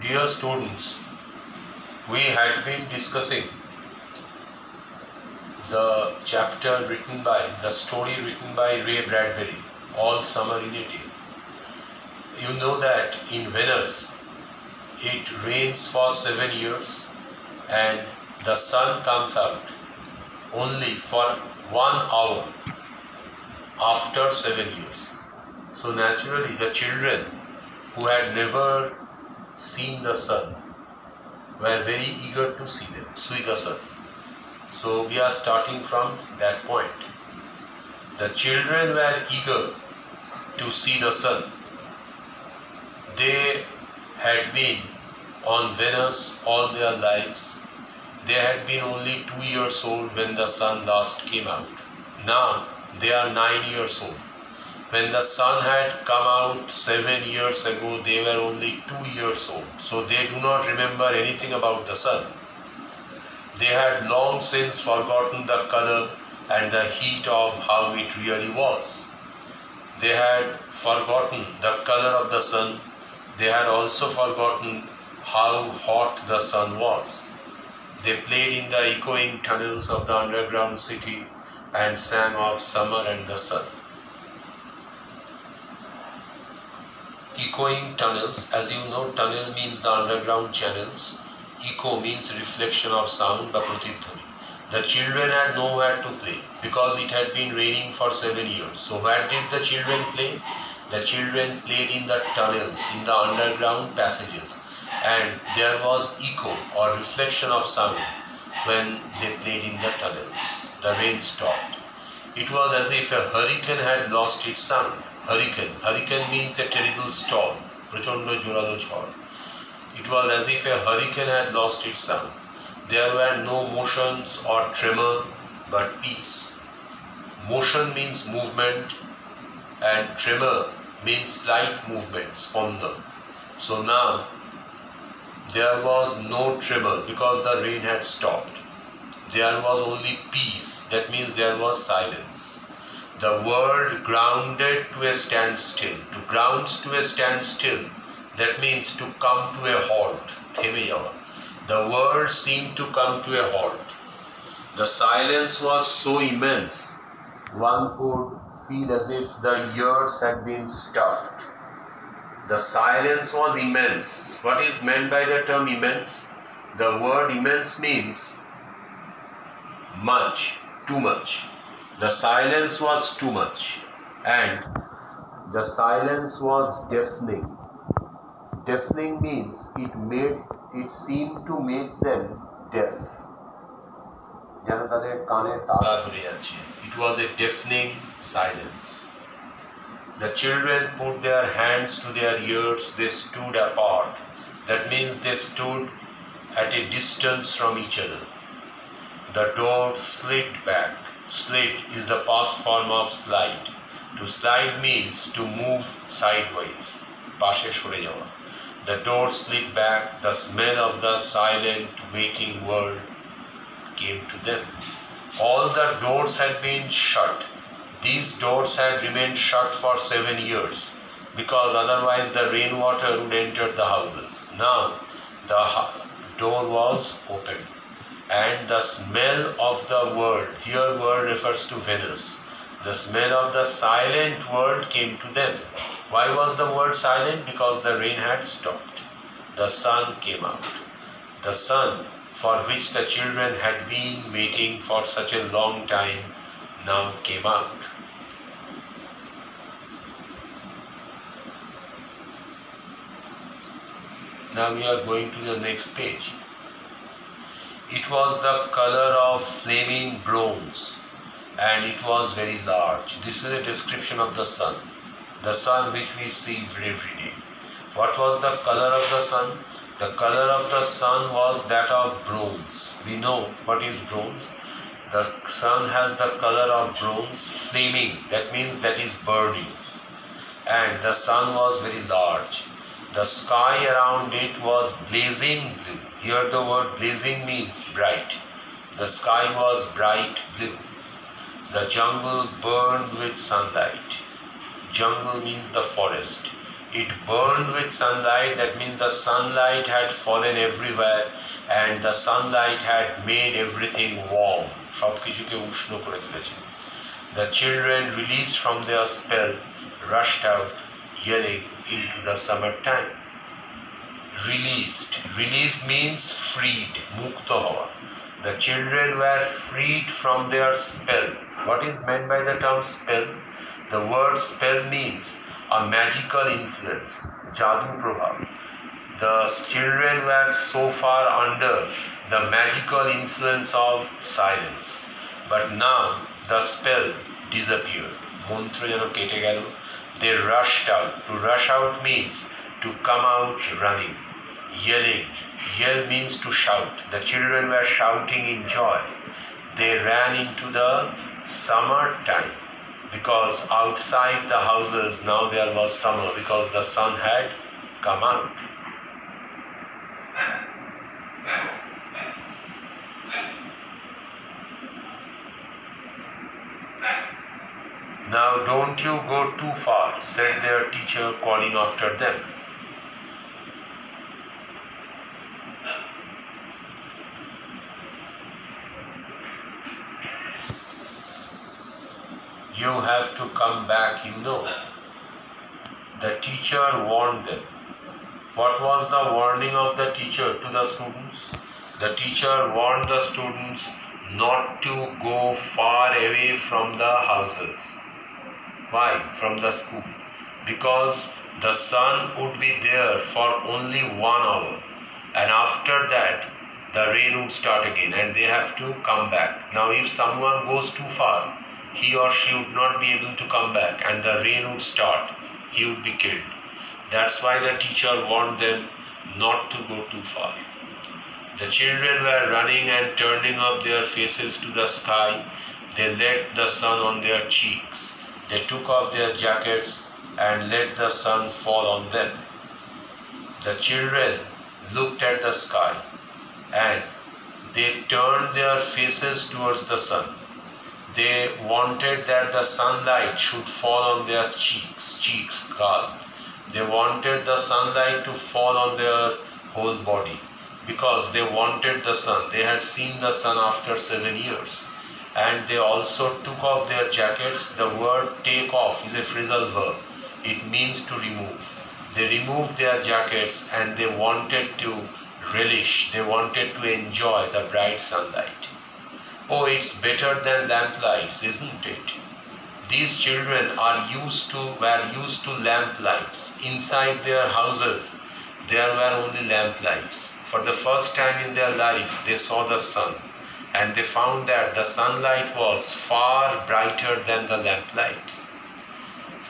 Dear students, we had been discussing the story written by Ray Bradbury, All Summer in a Day. You know that in Venice, it rains for 7 years and the sun comes out only for 1 hour after 7 years. So naturally, the children who had never seen the sun were very eager to see the sun. So we are starting from that point. The children were eager to see the sun. They had been on Venus all their lives. They had been only 2 years old when the sun last came out. Now they are 9 years old. When the sun had come out 7 years ago, they were only 2 years old. So they do not remember anything about the sun. They had long since forgotten the color and the heat of how it really was. They had forgotten the color of the sun. They had also forgotten how hot the sun was. They played in the echoing tunnels of the underground city and sang of summer and the sun. Echoing tunnels, as you know, tunnel means the underground channels. Echo means reflection of sound, pratyadhvani. The children had nowhere to play because it had been raining for 7 years. So where did the children play? The children played in the tunnels, in the underground passages, and there was echo or reflection of sound when they played in the tunnels. The rain stopped. It was as if a hurricane had lost its sound. Hurricane means a terrible storm. Prachondo jorado jhor. It was as if a hurricane had lost its sound. There were no motions or tremor, but peace. Motion means movement, and tremor means slight movement, spanda. So now there was no tremor because the rain had stopped. There was only peace. That means there was silence. The world grounded to a standstill. To ground to a standstill, that means to come to a halt. Theme jawa. The world seemed to come to a halt. The silence was so immense, one could feel as if the ears had been stuffed. The silence was immense. What is meant by the term immense? The word immense means much, too much. The silence was too much, and the silence was deafening. Deafening means it seemed to make them deaf. It was a deafening silence. The children put their hands to their ears. They stood apart. That means they stood at a distance from each other. The door slid back. Slid is the past form of slide. To slide means to move sideways. Pashe sore jawa. The door slid back. The smell of the silent, waiting world came to them. All the doors had been shut. These doors had remained shut for 7 years because otherwise the rainwater would enter the houses. Now the door was open. And the smell of the world, here world refers to Venus, the smell of the silent world came to them. Why was the world silent? Because the rain had stopped. The sun came out. The sun, for which the children had been waiting for such a long time, now came out. Now we are going to the next page. It was the color of flaming bronze, and it was very large. This is a description of the sun which we see every day. What was the color of the sun? The color of the sun was that of bronze. We know what is bronze. The sun has the color of bronze, flaming, that means that is burning. And the sun was very large. The sky around it was blazing blue. Here the word blazing means bright. The sky was bright blue. The jungle burned with sunlight. Jungle means the forest. It burned with sunlight, that means the sunlight had fallen everywhere and the sunlight had made everything warm. The children, released from their spell, rushed out, yelling into the summertime. Released. Released means freed, mukta hawa. The children were freed from their spell. What is meant by the term spell? The word spell means a magical influence, jadoo prabhav. The children were so far under the magical influence of silence. But now the spell disappeared. Mantra jano kete gelo. They rushed out. To rush out means to come out running, yelling. Yell means to shout. The children were shouting in joy. They ran into the summer time because outside the houses now there was summer because the sun had come out. Now don't you go too far, said their teacher, calling after them. You have to come back, you know. The teacher warned them. What was the warning of the teacher to the students? The teacher warned the students not to go far away from the houses. Why? From the school. Because the sun would be there for only 1 hour. And after that, the rain would start again and they have to come back. Now if someone goes too far, he or she would not be able to come back and the rain would start. He would be killed. That's why the teacher warned them not to go too far. The children were running and turning up their faces to the sky. They let the sun on their cheeks. They took off their jackets and let the sun fall on them. The children looked at the sky and they turned their faces towards the sun. They wanted that the sunlight should fall on their cheeks, gal. They wanted the sunlight to fall on their whole body because they wanted the sun. They had seen the sun after 7 years. And they also took off their jackets. The word take off is a phrasal verb. It means to remove. They removed their jackets and they wanted to relish. They wanted to enjoy the bright sunlight. Oh, it's better than lamplights, isn't it? These children were used to lamp lights. Inside their houses, there were only lamp lights. For the first time in their life, they saw the sun. And they found that the sunlight was far brighter than the lamp lights.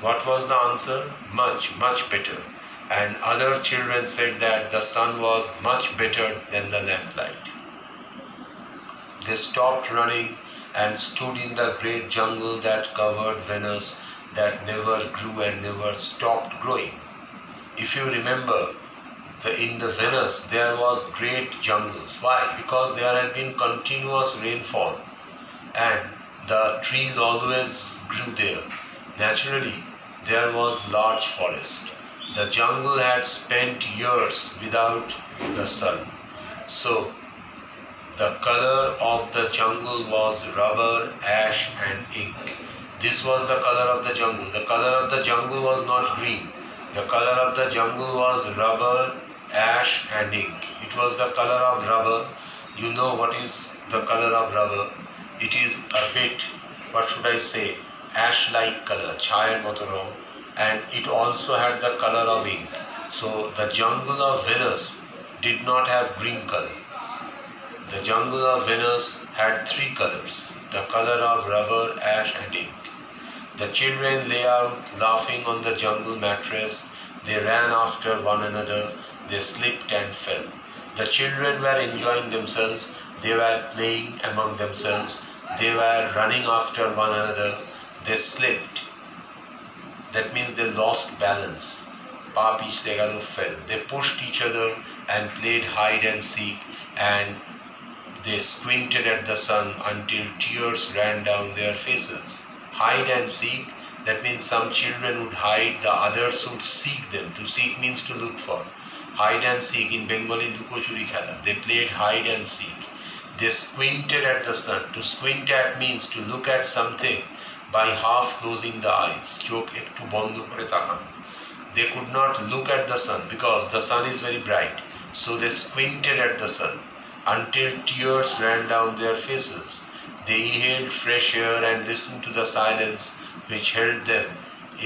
What was the answer? Much, much better. And other children said that the sun was much better than the lamp light. They stopped running and stood in the great jungle that covered Venice, that never grew and never stopped growing. If you remember, in the Venice there was great jungles. Why? Because there had been continuous rainfall and the trees always grew there. Naturally, there was large forest. The jungle had spent years without the sun. So, the color of the jungle was rubber, ash and ink. This was the color of the jungle. The color of the jungle was not green. The color of the jungle was rubber, ash and ink. It was the color of rubber. You know what is the color of rubber? It is a bit, what should I say, ash-like color, chayar moto rong, and it also had the color of ink. So the jungle of Venice did not have green color. The jungle of Venice had 3 colors, the color of rubber, ash and ink. The children lay out laughing on the jungle mattress. They ran after one another. They slipped and fell. The children were enjoying themselves. They were playing among themselves. They were running after one another. They slipped. That means they lost balance. Fell. They pushed each other and played hide and seek, and they squinted at the sun until tears ran down their faces. Hide and seek That means some children would hide, the others would seek them. To seek means to look for. Hide and seek in Bengali lukochuri khela. They played hide and seek. They squinted at the sun. To squint at means to look at something by half closing the eyes. Chok ekটু বন্ধ করে তাকানো. They could not look at the sun because the sun is very bright. So they squinted at the sun until tears ran down their faces. They inhaled fresh air and listened to the silence which held them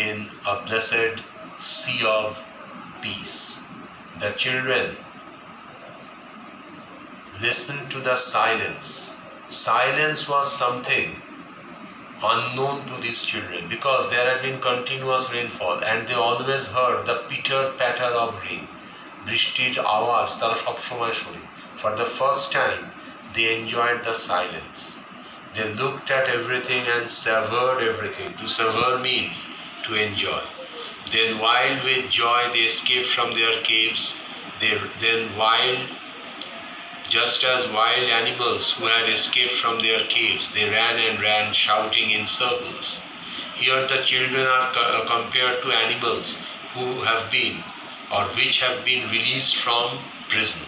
in a blessed sea of peace. The children listened to the silence. Silence was something unknown to these children because there had been continuous rainfall and they always heard the pitter-patter of rain. বৃষ্টির আওয়াজ তারা সবসময় শোনে. For the first time, they enjoyed the silence. They looked at everything and savored everything. To savor means to enjoy. Then wild with joy they escaped from their caves. Just as wild animals who had escaped from their caves, they ran and ran shouting in circles. Here the children are compared to animals who have been or which have been released from prison.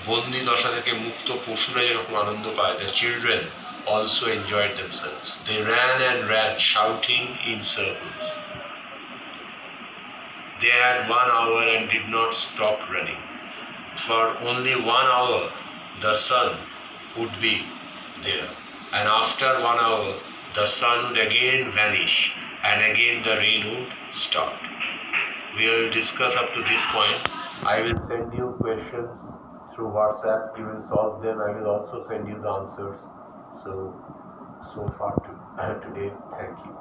বন্দি দশা থেকে মুক্ত পশুরা যেরকম আনন্দ পায়, the children also enjoyed themselves. They ran and ran shouting in circles. They had 1 hour and did not stop running. For only 1 hour the sun would be there, and after 1 hour the sun would again vanish and again the rain would start. We will discuss up to this point. I will send you questions through WhatsApp. You will solve them. I will also send you the answers. So far today, thank you.